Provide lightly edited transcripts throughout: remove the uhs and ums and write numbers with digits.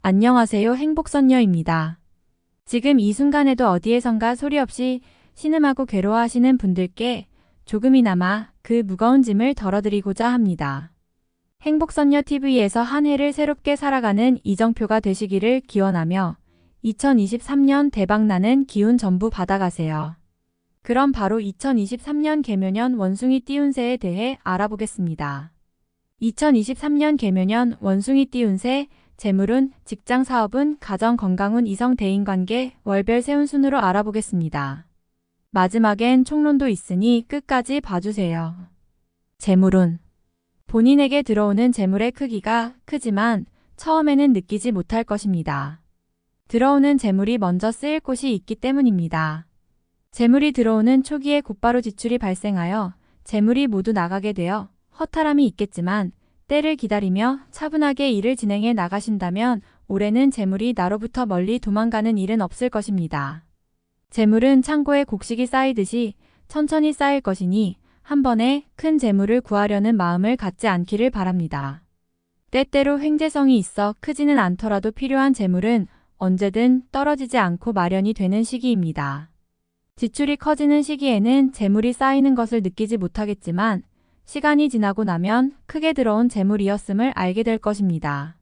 안녕하세요. 행복선녀입니다. 지금 이 순간에도 어디에선가 소리 없이 신음하고 괴로워하시는 분들께 조금이나마 그 무거운 짐을 덜어드리고자 합니다. 행복선녀TV에서 한 해를 새롭게 살아가는 이정표가 되시기를 기원하며 2023년 대박나는 기운 전부 받아가세요. 그럼 바로 2023년 개묘년 원숭이 띠운세에 대해 알아보겠습니다. 2023년 개묘년 원숭이 띠운세, 재물운, 직장 사업운, 가정 건강운, 이성 대인관계, 월별 세운순으로 알아보겠습니다. 마지막엔 총론도 있으니 끝까지 봐주세요. 재물운. 본인에게 들어오는 재물의 크기가 크지만 처음에는 느끼지 못할 것입니다. 들어오는 재물이 먼저 쓰일 곳이 있기 때문입니다. 재물이 들어오는 초기에 곧바로 지출이 발생하여 재물이 모두 나가게 되어 허탈함이 있겠지만 때를 기다리며 차분하게 일을 진행해 나가신다면 올해는 재물이 나로부터 멀리 도망가는 일은 없을 것입니다. 재물은 창고에 곡식이 쌓이듯이 천천히 쌓일 것이니 한 번에 큰 재물을 구하려는 마음을 갖지 않기를 바랍니다. 때때로 횡재성이 있어 크지는 않더라도 필요한 재물은 언제든 떨어지지 않고 마련이 되는 시기입니다. 지출이 커지는 시기에는 재물이 쌓이는 것을 느끼지 못하겠지만 시간이 지나고 나면 크게 들어온 재물이었음을 알게 될 것입니다.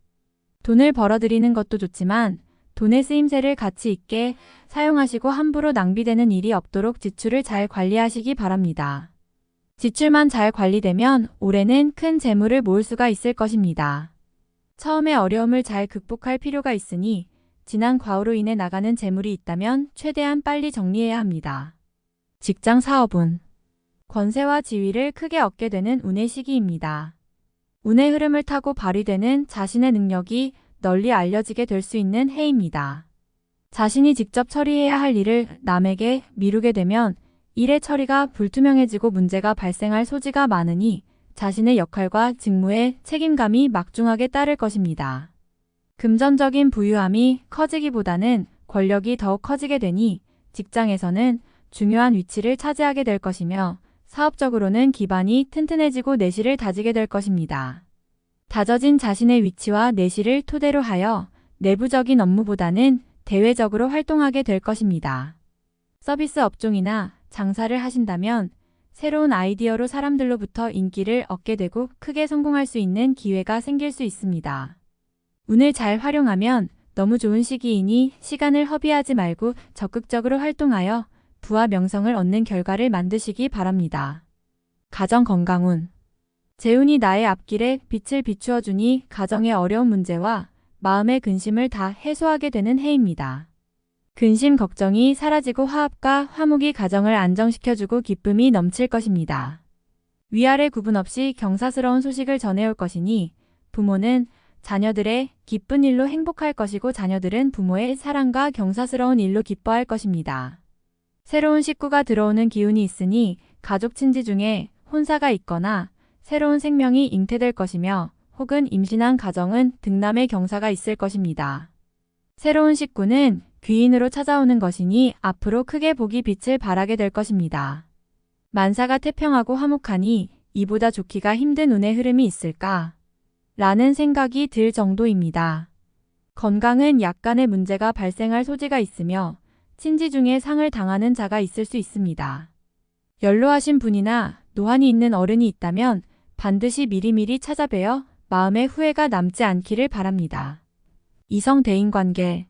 돈을 벌어들이는 것도 좋지만 돈의 쓰임새를 가치 있게 사용하시고 함부로 낭비되는 일이 없도록 지출을 잘 관리하시기 바랍니다. 지출만 잘 관리되면 올해는 큰 재물을 모을 수가 있을 것입니다. 처음에 어려움을 잘 극복할 필요가 있으니 지난 과오로 인해 나가는 재물이 있다면 최대한 빨리 정리해야 합니다. 직장 사업운. 권세와 지위를 크게 얻게 되는 운의 시기입니다. 운의 흐름을 타고 발휘되는 자신의 능력이 널리 알려지게 될 수 있는 해입니다. 자신이 직접 처리해야 할 일을 남에게 미루게 되면 일의 처리가 불투명해지고 문제가 발생할 소지가 많으니 자신의 역할과 직무에 책임감이 막중하게 따를 것입니다. 금전적인 부유함이 커지기보다는 권력이 더욱 커지게 되니 직장에서는 중요한 위치를 차지하게 될 것이며 사업적으로는 기반이 튼튼해지고 내실을 다지게 될 것입니다. 다져진 자신의 위치와 내실을 토대로 하여 내부적인 업무보다는 대외적으로 활동하게 될 것입니다. 서비스 업종이나 장사를 하신다면 새로운 아이디어로 사람들로부터 인기를 얻게 되고 크게 성공할 수 있는 기회가 생길 수 있습니다. 운을 잘 활용하면 너무 좋은 시기이니 시간을 허비하지 말고 적극적으로 활동하여 부와 명성을 얻는 결과를 만드시기 바랍니다. 가정 건강운. 재운이 나의 앞길에 빛을 비추어 주니 가정의 어려운 문제와 마음의 근심을 다 해소하게 되는 해입니다. 근심 걱정이 사라지고 화합과 화목이 가정을 안정시켜주고 기쁨이 넘칠 것입니다. 위아래 구분 없이 경사스러운 소식을 전해올 것이니 부모는 자녀들의 기쁜 일로 행복할 것이고 자녀들은 부모의 사랑과 경사스러운 일로 기뻐할 것입니다. 새로운 식구가 들어오는 기운이 있으니 가족 친지 중에 혼사가 있거나 새로운 생명이 잉태될 것이며 혹은 임신한 가정은 등남의 경사가 있을 것입니다. 새로운 식구는 귀인으로 찾아오는 것이니 앞으로 크게 복이 빛을 발하게 될 것입니다. 만사가 태평하고 화목하니 이보다 좋기가 힘든 운의 흐름이 있을까? 라는 생각이 들 정도입니다. 건강은 약간의 문제가 발생할 소지가 있으며 친지 중에 상을 당하는 자가 있을 수 있습니다. 연로하신 분이나 노환이 있는 어른이 있다면 반드시 미리미리 찾아뵈어 마음에 후회가 남지 않기를 바랍니다. 이성 대인관계.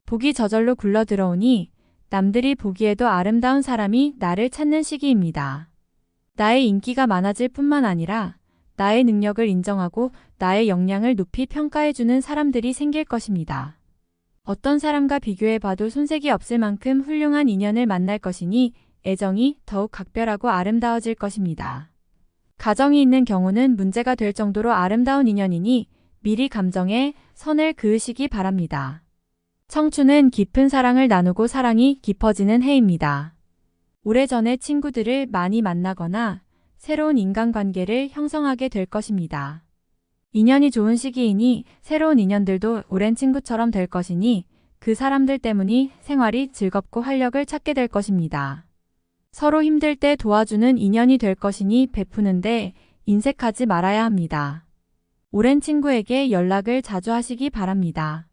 복이 저절로 굴러 들어오니 남들이 보기에도 아름다운 사람이 나를 찾는 시기입니다. 나의 인기가 많아질 뿐만 아니라 나의 능력을 인정하고 나의 역량을 높이 평가해주는 사람들이 생길 것입니다. 어떤 사람과 비교해봐도 손색이 없을 만큼 훌륭한 인연을 만날 것이니 애정이 더욱 각별하고 아름다워질 것입니다. 가정이 있는 경우는 문제가 될 정도로 아름다운 인연이니 미리 감정에 선을 그으시기 바랍니다. 청춘은 깊은 사랑을 나누고 사랑이 깊어지는 해입니다. 오래전에 친구들을 많이 만나거나 새로운 인간관계를 형성하게 될 것입니다. 인연이 좋은 시기이니 새로운 인연들도 오랜 친구처럼 될 것이니 그 사람들 때문이 생활이 즐겁고 활력을 찾게 될 것입니다. 서로 힘들 때 도와주는 인연이 될 것이니 베푸는데 인색하지 말아야 합니다. 오랜 친구에게 연락을 자주 하시기 바랍니다.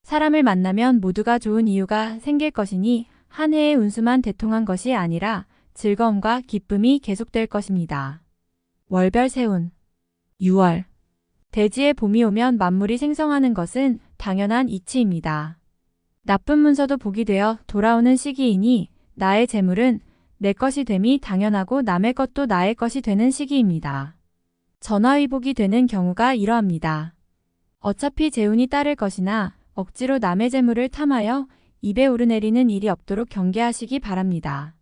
사람을 만나면 모두가 좋은 이유가 생길 것이니 한 해의 운수만 대통한 것이 아니라 즐거움과 기쁨이 계속될 것입니다. 월별 세운 6월 대지에 봄이 오면 만물이 생성하는 것은 당연한 이치입니다. 나쁜 문서도 복이 되어 돌아오는 시기이니 나의 재물은 내 것이 됨이 당연하고 남의 것도 나의 것이 되는 시기입니다. 전화위복이 되는 경우가 이러합니다. 어차피 재운이 따를 것이나 억지로 남의 재물을 탐하여 입에 오르내리는 일이 없도록 경계하시기 바랍니다.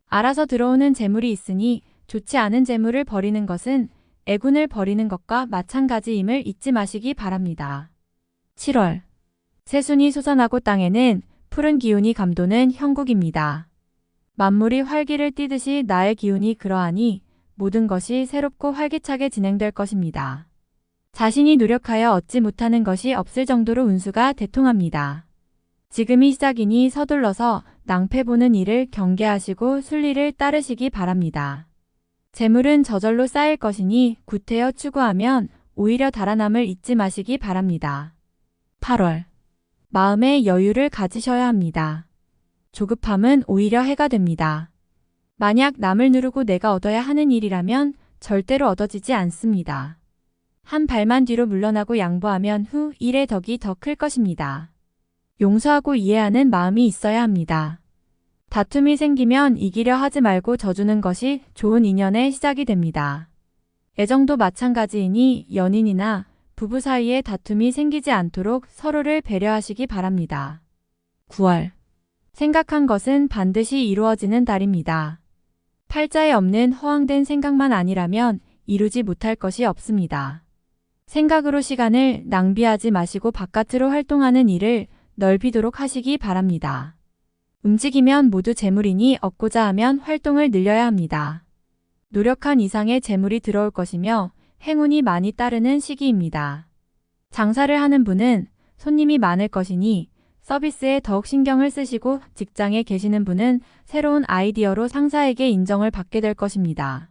알아서 들어오는 재물이 있으니 좋지 않은 재물을 버리는 것은 애군을 버리는 것과 마찬가지임을 잊지 마시기 바랍니다. 7월 새순이 솟아나고 땅에는 푸른 기운이 감도는 형국입니다. 만물이 활기를 띠듯이 나의 기운이 그러하니 모든 것이 새롭고 활기차게 진행될 것입니다. 자신이 노력하여 얻지 못하는 것이 없을 정도로 운수가 대통합니다. 지금이 시작이니 서둘러서 낭패 보는 일을 경계하시고 순리를 따르시기 바랍니다. 재물은 저절로 쌓일 것이니 구태여 추구하면 오히려 달아남을 잊지 마시기 바랍니다. 8월 마음의 여유를 가지셔야 합니다. 조급함은 오히려 해가 됩니다. 만약 남을 누르고 내가 얻어야 하는 일이라면 절대로 얻어지지 않습니다. 한 발만 뒤로 물러나고 양보하면 후 일의 덕이 더 클 것입니다. 용서하고 이해하는 마음이 있어야 합니다. 다툼이 생기면 이기려 하지 말고 져주는 것이 좋은 인연의 시작이 됩니다. 애정도 마찬가지이니 연인이나 부부 사이에 다툼이 생기지 않도록 서로를 배려하시기 바랍니다. 9월 생각한 것은 반드시 이루어지는 달입니다. 팔자에 없는 허황된 생각만 아니라면 이루지 못할 것이 없습니다. 생각으로 시간을 낭비하지 마시고 바깥으로 활동하는 일을 넓히도록 하시기 바랍니다. 움직이면 모두 재물이니 얻고자 하면 활동을 늘려야 합니다. 노력한 이상의 재물이 들어올 것이며 행운이 많이 따르는 시기입니다. 장사를 하는 분은 손님이 많을 것이니 서비스에 더욱 신경을 쓰시고 직장에 계시는 분은 새로운 아이디어로 상사에게 인정을 받게 될 것입니다.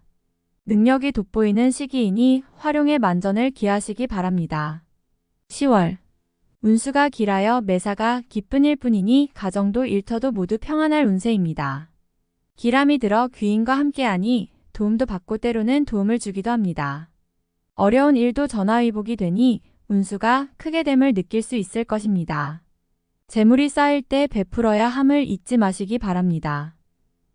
능력이 돋보이는 시기이니 활용의 만전을 기하시기 바랍니다. 10월 운수가 길하여 매사가 기쁜 일뿐이니 가정도 일터도 모두 평안할 운세입니다. 기람이 들어 귀인과 함께하니 도움도 받고 때로는 도움을 주기도 합니다. 어려운 일도 전화위복이 되니 운수가 크게 됨을 느낄 수 있을 것입니다. 재물이 쌓일 때 베풀어야 함을 잊지 마시기 바랍니다.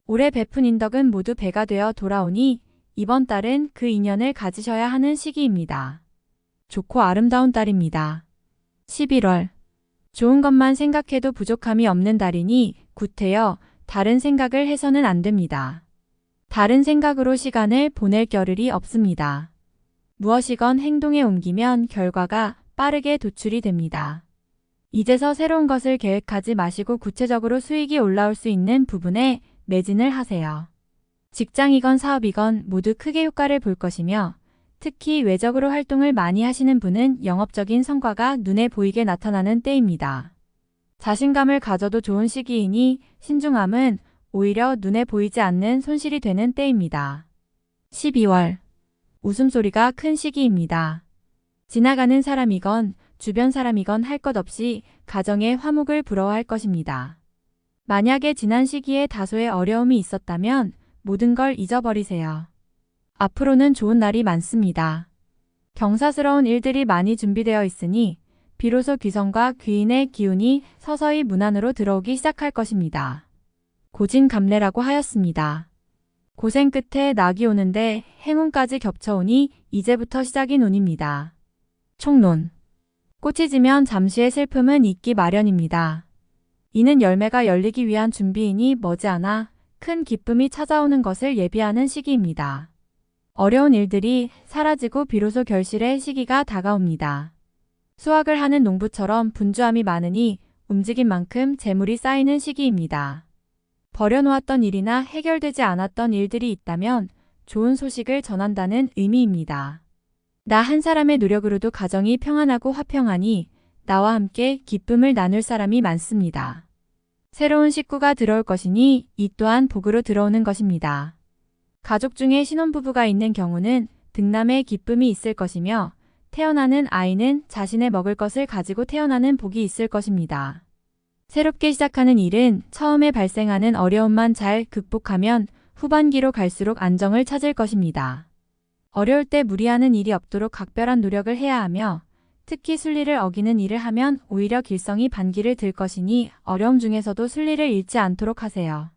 올해 베푼 인덕은 모두 배가 되어 돌아오니 이번 달은 그 인연을 가지셔야 하는 시기입니다. 좋고 아름다운 달입니다. 11월 좋은 것만 생각해도 부족함이 없는 달이니 구태여 다른 생각을 해서는 안 됩니다. 다른 생각으로 시간을 보낼 겨를이 없습니다. 무엇이건 행동에 옮기면 결과가 빠르게 도출이 됩니다. 이제서 새로운 것을 계획하지 마시고 구체적으로 수익이 올라올 수 있는 부분에 매진을 하세요. 직장이건 사업이건 모두 크게 효과를 볼 것이며 특히 외적으로 활동을 많이 하시는 분은 영업적인 성과가 눈에 보이게 나타나는 때입니다. 자신감을 가져도 좋은 시기이니 신중함은 오히려 눈에 보이지 않는 손실이 되는 때입니다. 12월 웃음소리가 큰 시기입니다. 지나가는 사람이건 주변 사람이건 할 것 없이 가정의 화목을 부러워할 것입니다. 만약에 지난 시기에 다소의 어려움이 있었다면 모든 걸 잊어버리세요. 앞으로는 좋은 날이 많습니다. 경사스러운 일들이 많이 준비되어 있으니 비로소 귀성과 귀인의 기운이 서서히 문 안으로 들어오기 시작할 것입니다. 고진감래라고 하였습니다. 고생 끝에 낙이 오는데 행운까지 겹쳐오니 이제부터 시작인 운입니다. 총론. 꽃이 지면 잠시의 슬픔은 있기 마련입니다. 이는 열매가 열리기 위한 준비이니 머지않아 큰 기쁨이 찾아오는 것을 예비하는 시기입니다. 어려운 일들이 사라지고 비로소 결실의 시기가 다가옵니다. 수확을 하는 농부처럼 분주함이 많으니 움직인 만큼 재물이 쌓이는 시기입니다. 버려놓았던 일이나 해결되지 않았던 일들이 있다면 좋은 소식을 전한다는 의미입니다. 나 한 사람의 노력으로도 가정이 평안하고 화평하니 나와 함께 기쁨을 나눌 사람이 많습니다. 새로운 식구가 들어올 것이니 이 또한 복으로 들어오는 것입니다. 가족 중에 신혼부부가 있는 경우는 등남의 기쁨이 있을 것이며 태어나는 아이는 자신의 먹을 것을 가지고 태어나는 복이 있을 것입니다. 새롭게 시작하는 일은 처음에 발생하는 어려움만 잘 극복하면 후반기로 갈수록 안정을 찾을 것입니다. 어려울 때 무리하는 일이 없도록 각별한 노력을 해야 하며 특히 순리를 어기는 일을 하면 오히려 길성이 반기를 들 것이니 어려움 중에서도 순리를 잃지 않도록 하세요.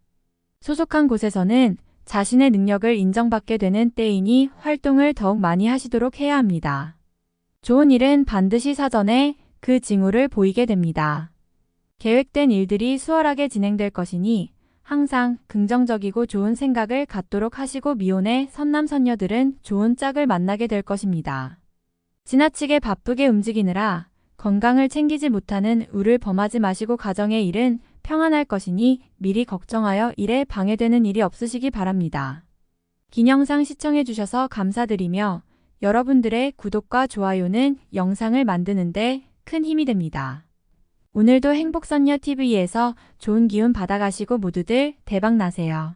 소속한 곳에서는 자신의 능력을 인정받게 되는 때이니 활동을 더욱 많이 하시도록 해야 합니다. 좋은 일은 반드시 사전에 그 징후를 보이게 됩니다. 계획된 일들이 수월하게 진행될 것이니 항상 긍정적이고 좋은 생각을 갖도록 하시고 미혼의 선남선녀들은 좋은 짝을 만나게 될 것입니다. 지나치게 바쁘게 움직이느라 건강을 챙기지 못하는 우를 범하지 마시고 가정의 일은 평안할 것이니 미리 걱정하여 일에 방해되는 일이 없으시기 바랍니다. 긴 영상 시청해주셔서 감사드리며 여러분들의 구독과 좋아요는 영상을 만드는데 큰 힘이 됩니다. 오늘도 행복선녀TV에서 좋은 기운 받아가시고 모두들 대박 나세요.